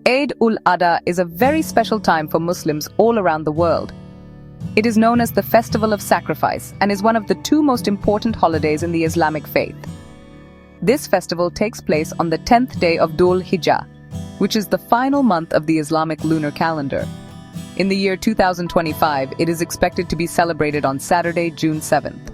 Eid ul-Adha is a very special time for Muslims all around the world. It is known as the Festival of Sacrifice and is one of the two most important holidays in the Islamic faith. This festival takes place on the 10th day of Dhul Hijjah, which is the final month of the Islamic lunar calendar. In the year 2025, it is expected to be celebrated on Saturday, June 7th.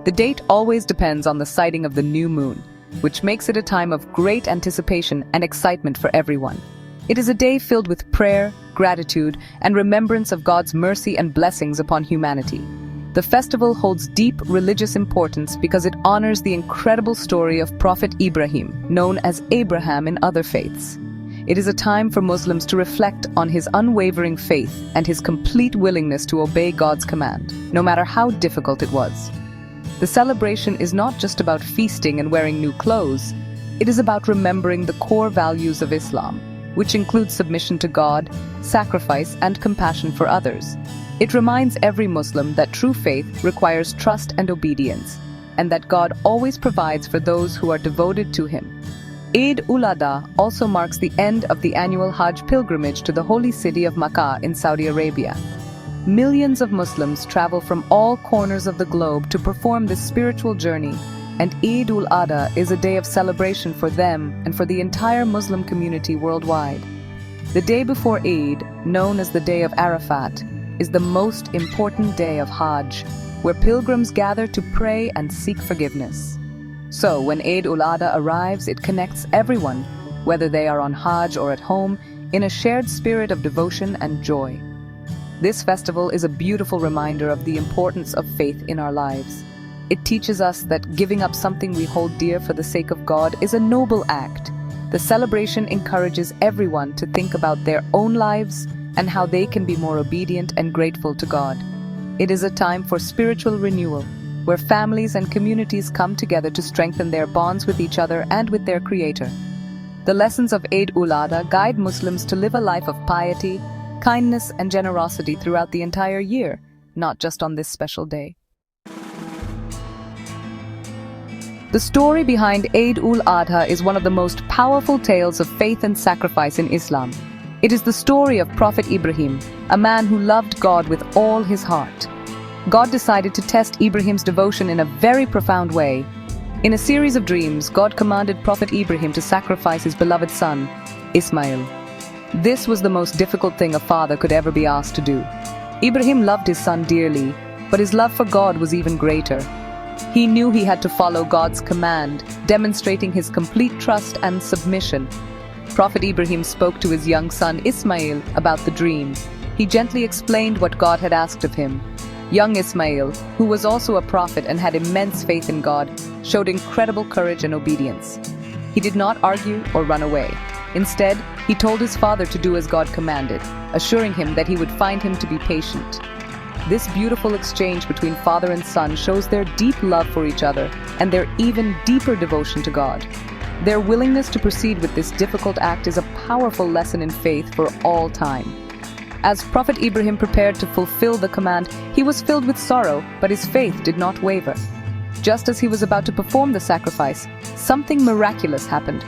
The date always depends on the sighting of the new moon, which makes it a time of great anticipation and excitement for everyone. It is a day filled with prayer, gratitude, and remembrance of God's mercy and blessings upon humanity. The festival holds deep religious importance because it honors the incredible story of Prophet Ibrahim, known as Abraham in other faiths. It is a time for Muslims to reflect on his unwavering faith and his complete willingness to obey God's command, no matter how difficult it was. The celebration is not just about feasting and wearing new clothes. It is about remembering the core values of Islam, which includes submission to God, sacrifice, and compassion for others. It reminds every Muslim that true faith requires trust and obedience, and that God always provides for those who are devoted to Him. Eid ul-Adha also marks the end of the annual Hajj pilgrimage to the holy city of Makkah in Saudi Arabia. Millions of Muslims travel from all corners of the globe to perform this spiritual journey, and Eid ul-Adha is a day of celebration for them and for the entire Muslim community worldwide. The day before Eid, known as the Day of Arafat, is the most important day of Hajj, where pilgrims gather to pray and seek forgiveness. So, when Eid ul-Adha arrives, it connects everyone, whether they are on Hajj or at home, in a shared spirit of devotion and joy. This festival is a beautiful reminder of the importance of faith in our lives. It teaches us that giving up something we hold dear for the sake of God is a noble act. The celebration encourages everyone to think about their own lives and how they can be more obedient and grateful to God. It is a time for spiritual renewal, where families and communities come together to strengthen their bonds with each other and with their Creator. The lessons of Eid ul-Adha guide Muslims to live a life of piety, kindness, and generosity throughout the entire year, not just on this special day. The story behind Eid ul-Adha is one of the most powerful tales of faith and sacrifice in Islam. It is the story of Prophet Ibrahim, a man who loved God with all his heart. God decided to test Ibrahim's devotion in a very profound way. In a series of dreams, God commanded Prophet Ibrahim to sacrifice his beloved son, Ismail. This was the most difficult thing a father could ever be asked to do. Ibrahim loved his son dearly, but his love for God was even greater. He knew he had to follow God's command, demonstrating his complete trust and submission. Prophet Ibrahim spoke to his young son Ismail about the dream. He gently explained what God had asked of him. Young Ismail, who was also a prophet and had immense faith in God, showed incredible courage and obedience. He did not argue or run away. Instead, he told his father to do as God commanded, assuring him that he would find him to be patient. This beautiful exchange between father and son shows their deep love for each other and their even deeper devotion to God. Their willingness to proceed with this difficult act is a powerful lesson in faith for all time. As Prophet Ibrahim prepared to fulfill the command, he was filled with sorrow, but his faith did not waver. Just as he was about to perform the sacrifice, something miraculous happened.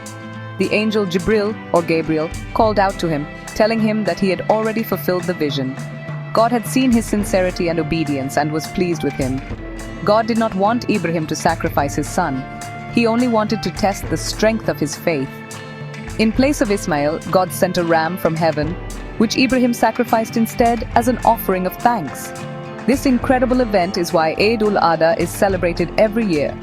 The angel Jibril, or Gabriel, called out to him, telling him that he had already fulfilled the vision. God had seen his sincerity and obedience and was pleased with him. God did not want Ibrahim to sacrifice his son. He only wanted to test the strength of his faith. In place of Ismail, God sent a ram from heaven, which Ibrahim sacrificed instead as an offering of thanks. This incredible event is why Eid ul-Adha is celebrated every year.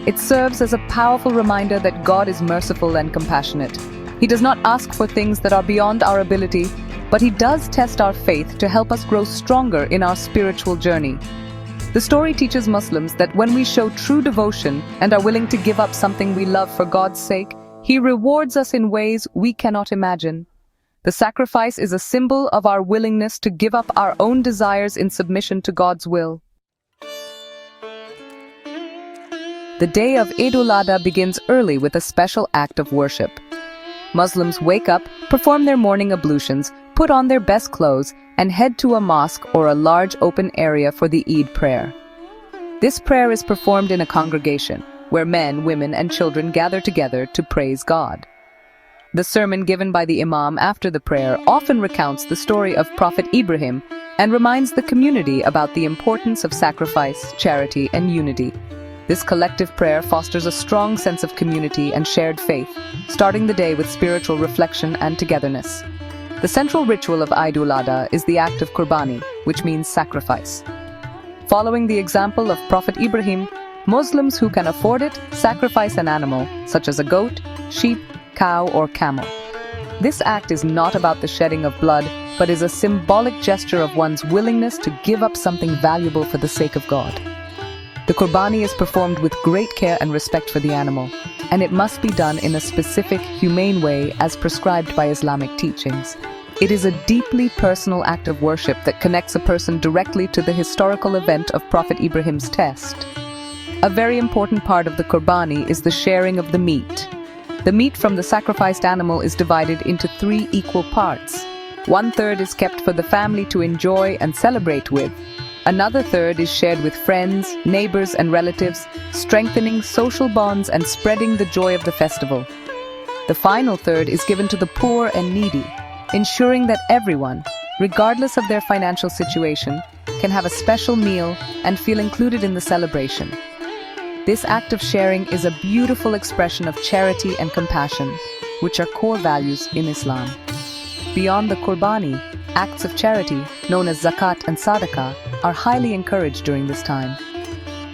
It serves as a powerful reminder that God is merciful and compassionate. He does not ask for things that are beyond our ability, but He does test our faith to help us grow stronger in our spiritual journey. The story teaches Muslims that when we show true devotion and are willing to give up something we love for God's sake, He rewards us in ways we cannot imagine. The sacrifice is a symbol of our willingness to give up our own desires in submission to God's will. The day of Eid ul-Adha begins early with a special act of worship. Muslims wake up, perform their morning ablutions, put on their best clothes, and head to a mosque or a large open area for the Eid prayer. This prayer is performed in a congregation, where men, women, and children gather together to praise God. The sermon given by the Imam after the prayer often recounts the story of Prophet Ibrahim and reminds the community about the importance of sacrifice, charity, and unity. This collective prayer fosters a strong sense of community and shared faith, starting the day with spiritual reflection and togetherness. The central ritual of ul-Adha is the act of Qurbani, which means sacrifice. Following the example of Prophet Ibrahim, Muslims who can afford it sacrifice an animal, such as a goat, sheep, cow, or camel. This act is not about the shedding of blood, but is a symbolic gesture of one's willingness to give up something valuable for the sake of God. The Qurbani is performed with great care and respect for the animal, and it must be done in a specific, humane way as prescribed by Islamic teachings. It is a deeply personal act of worship that connects a person directly to the historical event of Prophet Ibrahim's test. A very important part of the Qurbani is the sharing of the meat. The meat from the sacrificed animal is divided into 3 equal parts. 1/3 is kept for the family to enjoy and celebrate with. Another 1/3 is shared with friends, neighbors, and relatives, strengthening social bonds and spreading the joy of the festival. The final 1/3 is given to the poor and needy, ensuring that everyone, regardless of their financial situation, can have a special meal and feel included in the celebration. This act of sharing is a beautiful expression of charity and compassion, which are core values in Islam. Beyond the Qurbani, acts of charity, known as zakat and sadaqah, are highly encouraged during this time.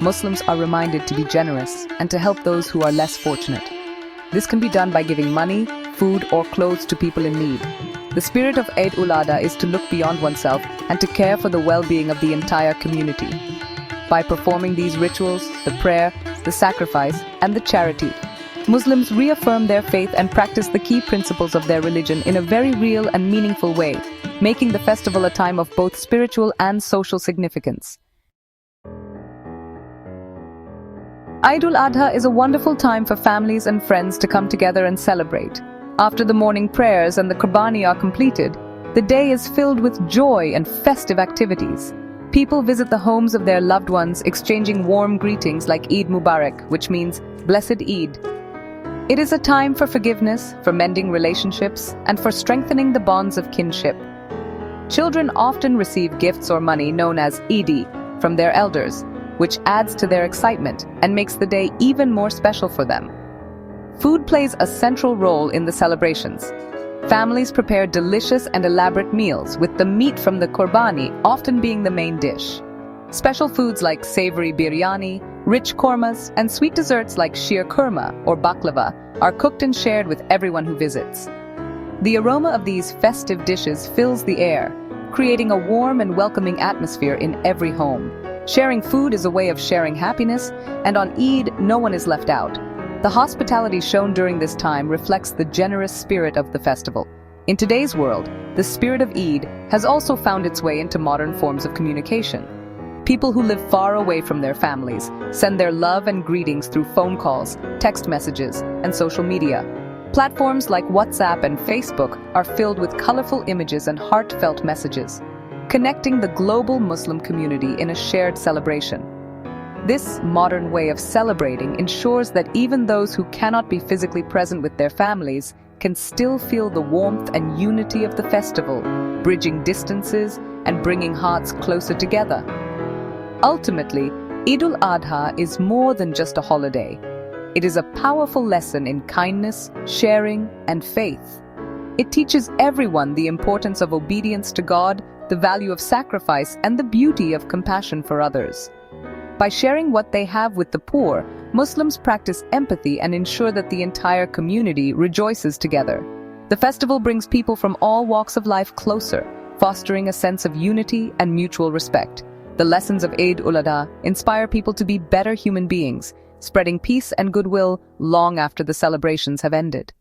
Muslims are reminded to be generous and to help those who are less fortunate. This can be done by giving money, food, or clothes to people in need. The spirit of Eid ul-Adha is to look beyond oneself and to care for the well-being of the entire community. By performing these rituals, the prayer, the sacrifice, and the charity, Muslims reaffirm their faith and practice the key principles of their religion in a very real and meaningful way, making the festival a time of both spiritual and social significance. Eid ul-Adha is a wonderful time for families and friends to come together and celebrate. After the morning prayers and the Qurbani are completed, the day is filled with joy and festive activities. People visit the homes of their loved ones, exchanging warm greetings like Eid Mubarak, which means Blessed Eid. It is a time for forgiveness, for mending relationships, and for strengthening the bonds of kinship. Children often receive gifts or money known as Eidi from their elders, which adds to their excitement and makes the day even more special for them. Food plays a central role in the celebrations. Families prepare delicious and elaborate meals, with the meat from the Qurbani often being the main dish. Special foods like savory biryani, rich kormas, and sweet desserts like sheer kurma or baklava are cooked and shared with everyone who visits. The aroma of these festive dishes fills the air, creating a warm and welcoming atmosphere in every home. Sharing food is a way of sharing happiness, and on Eid, no one is left out. The hospitality shown during this time reflects the generous spirit of the festival. In today's world, the spirit of Eid has also found its way into modern forms of communication. People who live far away from their families send their love and greetings through phone calls, text messages, and social media. Platforms like WhatsApp and Facebook are filled with colorful images and heartfelt messages, connecting the global Muslim community in a shared celebration. This modern way of celebrating ensures that even those who cannot be physically present with their families can still feel the warmth and unity of the festival, bridging distances and bringing hearts closer together. Ultimately, Eid ul-Adha is more than just a holiday. It is a powerful lesson in kindness, sharing, and faith. It teaches everyone the importance of obedience to God, the value of sacrifice, and the beauty of compassion for others. By sharing what they have with the poor, Muslims practice empathy and ensure that the entire community rejoices together. The festival brings people from all walks of life closer, fostering a sense of unity and mutual respect. The lessons of Eid ul-Adha inspire people to be better human beings, spreading peace and goodwill long after the celebrations have ended.